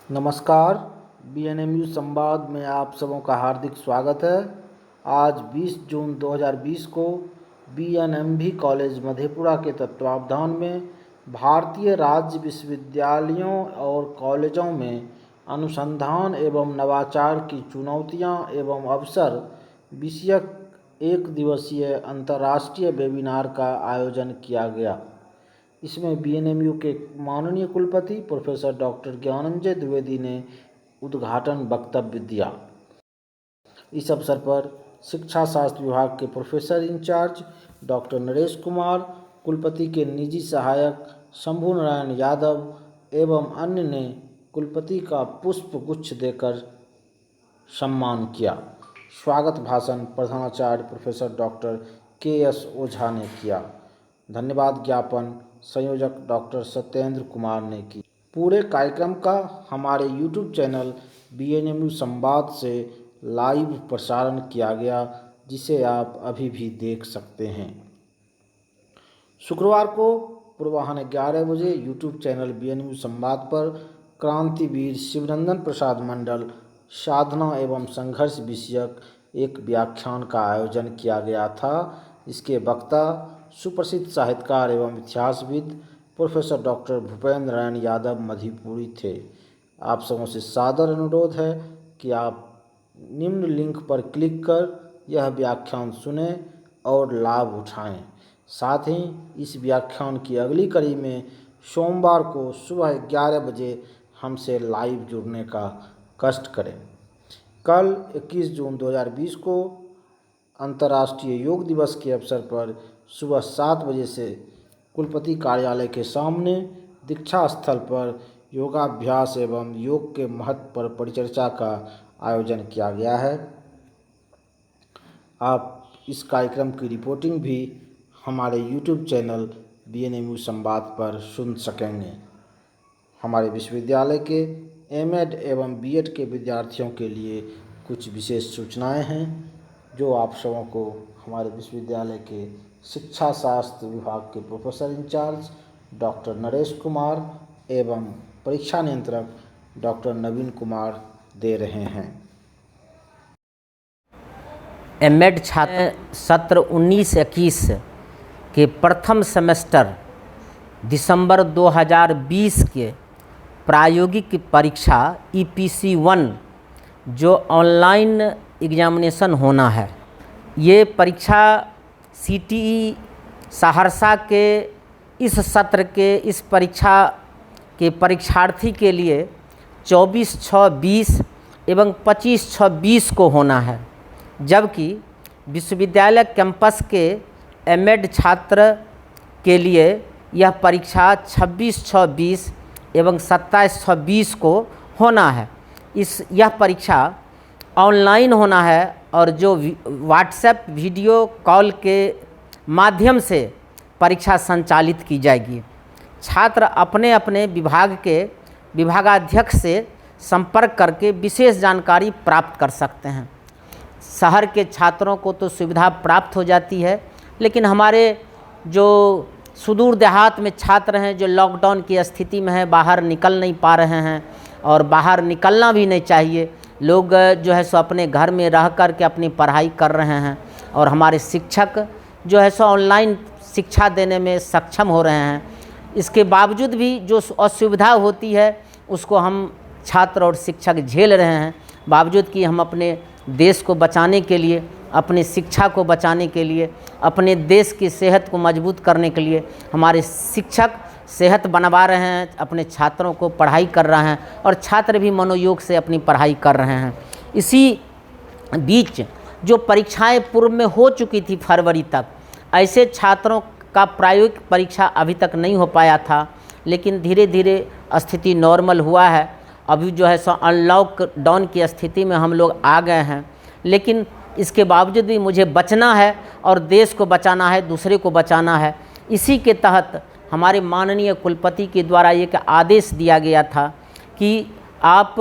नमस्कार। बीएनएमयू संवाद में आप सबों का हार्दिक स्वागत है। आज 20 जून 2020 को बीएनएमवी कॉलेज मधेपुरा के तत्वावधान में भारतीय राज्य विश्वविद्यालयों और कॉलेजों में अनुसंधान एवं नवाचार की चुनौतियां एवं अवसर विषयक एक दिवसीय अंतर्राष्ट्रीय वेबिनार का आयोजन किया गया। इसमें बीएनएमयू के माननीय कुलपति प्रोफेसर डॉक्टर ज्ञानंजय द्विवेदी ने उद्घाटन वक्तव्य दिया। इस अवसर पर शिक्षा शास्त्र विभाग के professor in charge doctor Naresh Kumar, कुलपति के निजी सहायक शंभू नारायण यादव एवं अन्य ने कुलपति का पुष्प गुच्छ देकर सम्मान किया। स्वागत भाषण प्रधानाचार्य प्रोफेसर डॉक्टर के.एस. ओझा ने किया। धन्यवाद ज्ञापन संयोजक डॉक्टर सत्येंद्र कुमार ने की। पूरे कार्यक्रम का हमारे YouTube चैनल बीएनएमयू संवाद से लाइव प्रसारण किया गया, जिसे आप अभी भी देख सकते हैं। शुक्रवार को पूर्वाह्न 11 बजे YouTube चैनल बीएनएमयू संवाद पर क्रांतिवीर शिवनंदन प्रसाद मंडल साधना एवं संघर्ष विषयक एक व्याख्यान का आयोजन किया गया था। इसके वक्ता सुप्रसिद्ध साहित्यकार एवं इतिहासविद प्रोफेसर डॉक्टर भूपेंद्र नारायण यादव मधेपुरी थे। आप सबों से सादर अनुरोध है कि आप निम्न लिंक पर क्लिक कर यह व्याख्यान सुनें और लाभ उठाएं। साथ ही इस व्याख्यान की अगली कड़ी में सोमवार को सुबह 11 बजे हमसे लाइव जुड़ने का कष्ट करें। कल 21 जून 2020 को अंतर्राष्ट्रीय योग दिवस के अवसर पर सुबह 7 बजे से कुलपति कार्यालय के सामने दीक्षा स्थल पर योगाभ्यास एवं योग के महत्व पर परिचर्चा का आयोजन किया गया है। आप इस कार्यक्रम की रिपोर्टिंग भी हमारे YouTube चैनल बीएनएमयू संवाद पर सुन सकेंगे। हमारे विश्वविद्यालय के एमएड एवं बीएड के विद्यार्थियों के लिए कुछ विशेष सूचनाएं हैं, जो आप सबों को हमारे विश्वविद्यालय के शिक्षा शास्त्र विभाग के professor in charge doctor Naresh Kumar एवं परीक्षा नियंत्रक डॉक्टर नवीन कुमार दे रहे हैं। एमएड छात्र सत्र 19-21 के प्रथम सेमेस्टर दिसंबर 2020 के प्रायोगिक परीक्षा EPC1 जो ऑनलाइन एग्जामिनेशन होना है, ये परीक्षा CTE सहरसा के इस सत्र के इस परीक्षा के परीक्षार्थी के लिए 24/6/20 एवं 25/6/20 को होना है, जबकि विश्वविद्यालय कैंपस के एमएड छात्र के लिए यह परीक्षा 26/6/20 एवं 27/6/20 को होना है। यह परीक्षा ऑनलाइन होना है और जो व्हाट्सएप वीडियो कॉल के माध्यम से परीक्षा संचालित की जाएगी। छात्र अपने अपने विभाग के विभागाध्यक्ष से संपर्क करके विशेष जानकारी प्राप्त कर सकते हैं। शहर के छात्रों को तो सुविधा प्राप्त हो जाती है, लेकिन हमारे जो सुदूर देहात में छात्र हैं, जो लॉकडाउन की स्थिति में हैं, बाहर निकल नहीं पा रहे हैं और बाहर निकलना भी नहीं चाहिए, लोग जो है सो अपने घर में रह कर के अपनी पढ़ाई कर रहे हैं और हमारे शिक्षक जो है सो ऑनलाइन शिक्षा देने में सक्षम हो रहे हैं। इसके बावजूद भी जो असुविधा होती है उसको हम छात्र और शिक्षक झेल रहे हैं, बावजूद कि हम अपने देश को बचाने के लिए, अपनी शिक्षा को बचाने के लिए, अपने देश की सेहत को मजबूत करने के लिए हमारे शिक्षक सेहत बनवा रहे हैं, अपने छात्रों को पढ़ाई कर रहे हैं और छात्र भी मनोयोग से अपनी पढ़ाई कर रहे हैं। इसी बीच जो परीक्षाएं पूर्व में हो चुकी थी फरवरी तक, ऐसे छात्रों का प्रायोगिक परीक्षा अभी तक नहीं हो पाया था, लेकिन धीरे धीरे स्थिति नॉर्मल हुआ है। अभी जो है सो अनलॉकडाउन की स्थिति में हम लोग आ गए हैं, लेकिन इसके बावजूद भी मुझे बचना है और देश को बचाना है, दूसरे को बचाना है। इसी के तहत हमारे माननीय कुलपति के द्वारा एक आदेश दिया गया था कि आप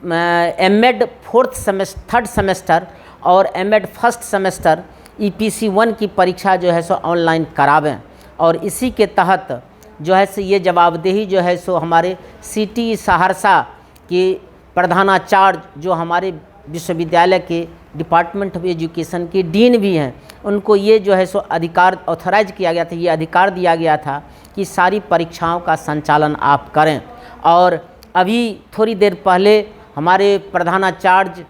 एमएड थर्ड सेमेस्टर और एमएड फर्स्ट सेमेस्टर EPC1 की परीक्षा जो है सो ऑनलाइन करावें, और इसी के तहत जो है सो ये जवाबदेही जो है सो हमारे CTE सहरसा कि प्रधानाचार्य जो हमारे विश्वविद्यालय के डिपार्टमेंट ऑफ एजुकेशन के डीन भी हैं, उनको ये जो है सो अधिकार ऑथराइज किया गया था, ये अधिकार दिया गया था कि सारी परीक्षाओं का संचालन आप करें। और अभी थोड़ी देर पहले हमारे प्रधानाचार्य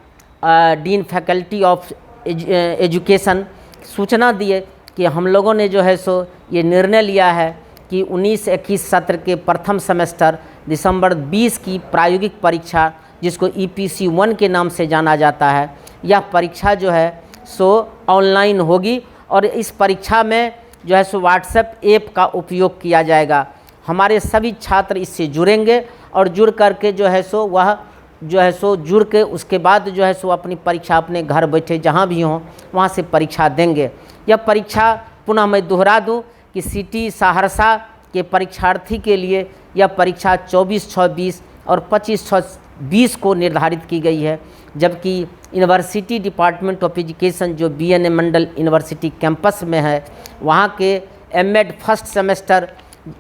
डीन फैकल्टी ऑफ एजुकेशन सूचना दिए कि हम लोगों ने जो है सो ये निर्णय लिया है कि 19-21 सत्र के प्रथम सेमेस्टर दिसंबर 20 की प्रायोगिक परीक्षा, जिसको EPC 1 के नाम से जाना जाता है, यह परीक्षा जो है सो ऑनलाइन होगी। और इस परीक्षा में जो है सो व्हाट्सएप ऐप का उपयोग किया जाएगा। हमारे सभी छात्र इससे जुड़ेंगे और जुड़ करके जो है सो वह जो है सो जुड़ के उसके बाद जो है सो अपनी परीक्षा अपने घर बैठे जहाँ भी हों वहाँ से परीक्षा देंगे। यह परीक्षा पुनः मैं दोहरा दूँ कि सिटी सहरसा के परीक्षार्थी के लिए यह परीक्षा 24/6/20 और 25/6/20 को निर्धारित की गई है, जबकि यूनिवर्सिटी डिपार्टमेंट ऑफ एजुकेशन जो BNM मंडल यूनिवर्सिटी कैंपस में है, वहाँ के एमएड फर्स्ट सेमेस्टर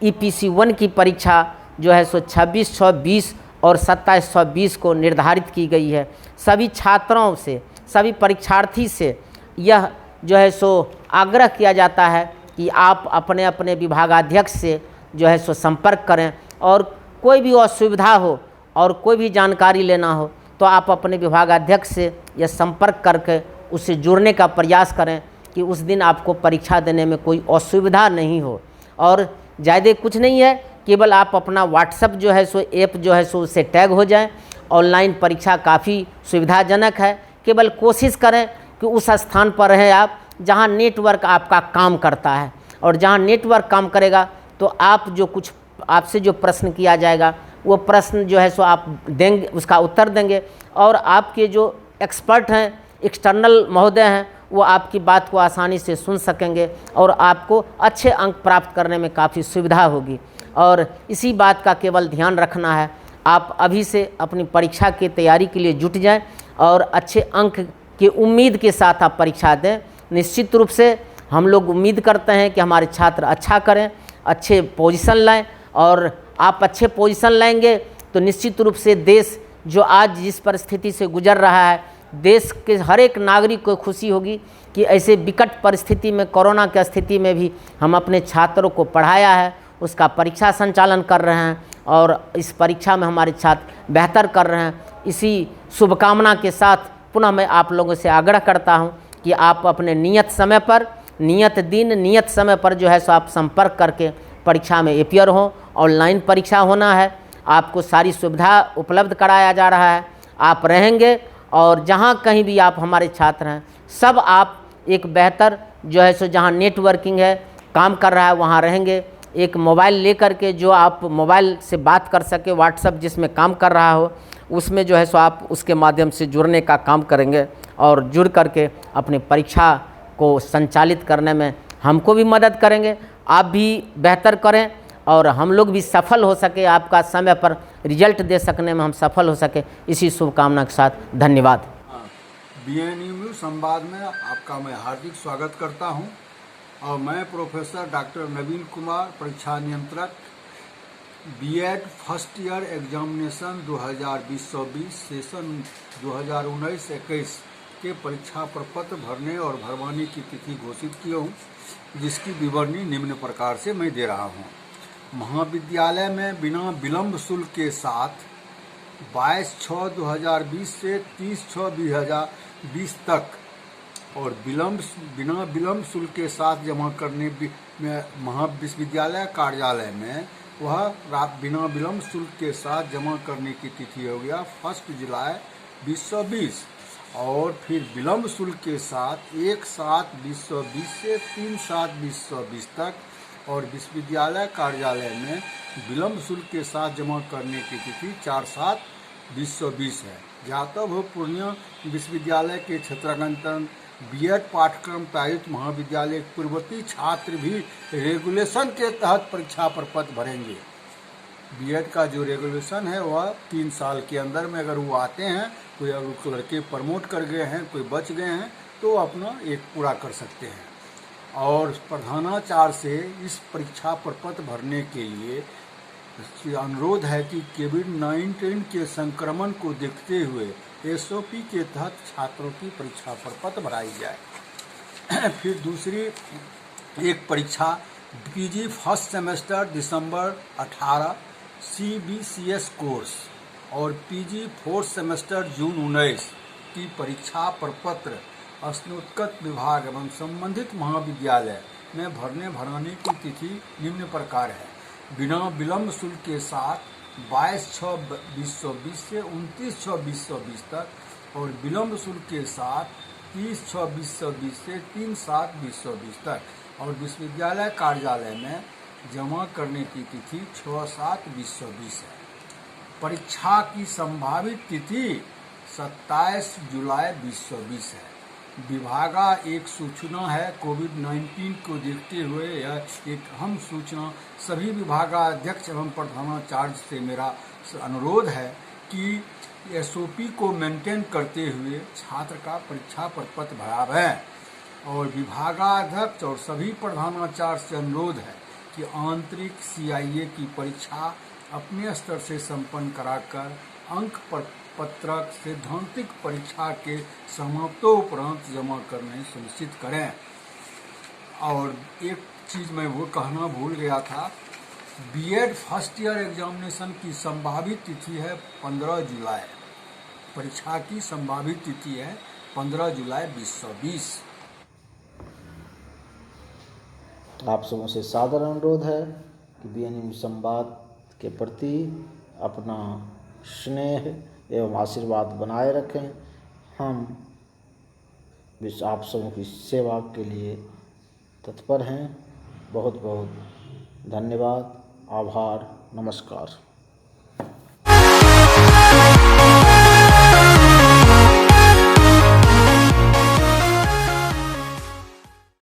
EPC 1 की परीक्षा जो है सो 26/6/20 और 27/6/20 को निर्धारित की गई है। सभी छात्रों से, सभी परीक्षार्थी से यह जो है सो आग्रह किया जाता है कि आप अपने अपने विभागाध्यक्ष से जो है सो संपर्क करें, और कोई भी असुविधा हो और कोई भी जानकारी लेना हो तो आप अपने विभागाध्यक्ष से यह संपर्क करके उससे जुड़ने का प्रयास करें कि उस दिन आपको परीक्षा देने में कोई असुविधा नहीं हो। और ज़्यादा कुछ नहीं है, केवल आप अपना व्हाट्सएप जो है सो ऐप जो है सो उससे टैग हो जाएं। ऑनलाइन परीक्षा काफ़ी सुविधाजनक है, केवल कोशिश करें कि उस स्थान पर रहें आप जहां नेटवर्क आपका काम करता है, और जहां नेटवर्क काम करेगा तो आप जो कुछ आपसे जो प्रश्न किया जाएगा वो प्रश्न जो है सो आप देंगे, उसका उत्तर देंगे, और आपके जो एक्सपर्ट हैं, एक्सटर्नल महोदय हैं, वो आपकी बात को आसानी से सुन सकेंगे और आपको अच्छे अंक प्राप्त करने में काफ़ी सुविधा होगी। और इसी बात का केवल ध्यान रखना है, आप अभी से अपनी परीक्षा की तैयारी के लिए जुट जाएं और अच्छे अंक की उम्मीद के साथ आप परीक्षा दें। निश्चित रूप से हम लोग उम्मीद करते हैं कि हमारे छात्र अच्छा करें, अच्छे पोजीशन लाएं, और आप अच्छे पोजीशन लाएंगे तो निश्चित रूप से देश जो आज जिस परिस्थिति से गुजर रहा है, देश के हर एक नागरिक को खुशी होगी कि ऐसे विकट परिस्थिति में, कोरोना की स्थिति में भी हम अपने छात्रों को पढ़ाया है, उसका परीक्षा संचालन कर रहे हैं और इस परीक्षा में हमारे छात्र बेहतर कर रहे हैं। इसी शुभकामना के साथ पुनः मैं आप लोगों से आग्रह करता हूं कि आप अपने नियत समय पर, नियत दिन, नियत समय पर जो है सो आप संपर्क करके परीक्षा में अपीयर हों। ऑनलाइन परीक्षा होना है, आपको सारी सुविधा उपलब्ध कराया जा रहा है, आप रहेंगे और जहां कहीं भी आप हमारे छात्र हैं, सब आप एक बेहतर जो है सो जहां नेटवर्किंग है, काम कर रहा है, वहां रहेंगे। एक मोबाइल लेकर के जो आप मोबाइल से बात कर सके, व्हाट्सएप जिसमें काम कर रहा हो उसमें जो है सो आप उसके माध्यम से जुड़ने का काम करेंगे और जुड़ करके अपनी परीक्षा को संचालित करने में हमको भी मदद करेंगे, आप भी बेहतर करें और हम लोग भी सफल हो सके, आपका समय पर रिजल्ट दे सकने में हम सफल हो सके। इसी शुभकामना के साथ धन्यवाद। BNMU संवाद में आपका मैं हार्दिक स्वागत करता हूं, और मैं प्रोफेसर डॉक्टर नवीन कुमार, परीक्षा नियंत्रक, B.Ed first year examination 2020-20 session 2019-21 के परीक्षा प्रपत्र भरने और भरवाने की तिथि घोषित किए हूँ, जिसकी विवरणी निम्न प्रकार से मैं दे रहा हूँ। महाविद्यालय में बिना विलंब शुल्क के साथ 22/6/2020 से 30/6/2020 तक और बिना विलंब शुल्क के साथ जमा करने में महाविश्वविद्यालय कार्यालय में वह बिना विलंब शुल्क के साथ जमा करने की तिथि हो गया 1 जुलाई 2020, और फिर विलंब शुल्क के साथ 1/7/2020 से 3/7/2020 तक, और विश्वविद्यालय कार्यालय में विलंब शुल्क के साथ जमा करने की तिथि 4/7/2020 है। ज्ञातव्य पूर्णिया विश्वविद्यालय के क्षेत्रांतरण B.Ed पाठ्यक्रम प्रायुक्त महाविद्यालय पूर्ववर्ती छात्र भी रेगुलेशन के तहत परीक्षा प्रपत्र भरेंगे। B.Ed का जो रेगुलेशन है वह 3 साल के अंदर में अगर वो आते हैं, कोई अगर लड़के प्रमोट कर गए हैं, कोई बच गए हैं, तो अपना एक पूरा कर सकते हैं। और प्रधानाचार्य से इस परीक्षा प्रपत्र भरने के लिए अनुरोध है कि कोविड-19 के संक्रमण को देखते हुए एसओपी के तहत छात्रों की परीक्षा प्रपत्र भराई जाए। फिर दूसरी एक परीक्षा पीजी फर्स्ट सेमेस्टर दिसंबर 18 CBCS कोर्स और पीजी फोर्थ सेमेस्टर जून 19 की परीक्षा प्रपत्र स्नातक विभाग एवं संबंधित महाविद्यालय में भराने की तिथि निम्न प्रकार है। बिना विलंब शुल्क के साथ 22/6/2020 से 29/6/2020 तक और विलंब शुल्क के साथ 30/6/2020 से 3/7/2020 तक और विश्वविद्यालय कार्यालय में जमा करने की तिथि 6/7/2020 है। परीक्षा की संभावित तिथि 27 जुलाई 2020 है। विभागा एक सूचना है, कोविड-19 को देखते हुए यह एक अहम सूचना सभी विभागाध्यक्ष एवं प्रधानाचार्य से मेरा अनुरोध है कि एसओपी को मेंटेन करते हुए छात्र का परीक्षा प्रपत्र भरावें और विभागाध्यक्ष और सभी प्रधानाचार्य से अनुरोध है कि आंतरिक सीआईए की परीक्षा अपने स्तर से संपन्न कराकर अंक पत्रक सैद्धांतिक परीक्षा के समाप्तोपरांत जमा करने सुनिश्चित करें। और एक चीज़ मैं वो कहना भूल गया था, बीएड फर्स्ट ईयर एग्जामिनेशन की संभावित तिथि है 15 जुलाई। परीक्षा की संभावित तिथि है 15 जुलाई 2020। आप सबों से सादर अनुरोध है कि बीएनएम संवाद के प्रति अपना स्नेह एवं आशीर्वाद बनाए रखें। हम आप सबों की सेवा के लिए तत्पर हैं। बहुत बहुत धन्यवाद, आभार, नमस्कार।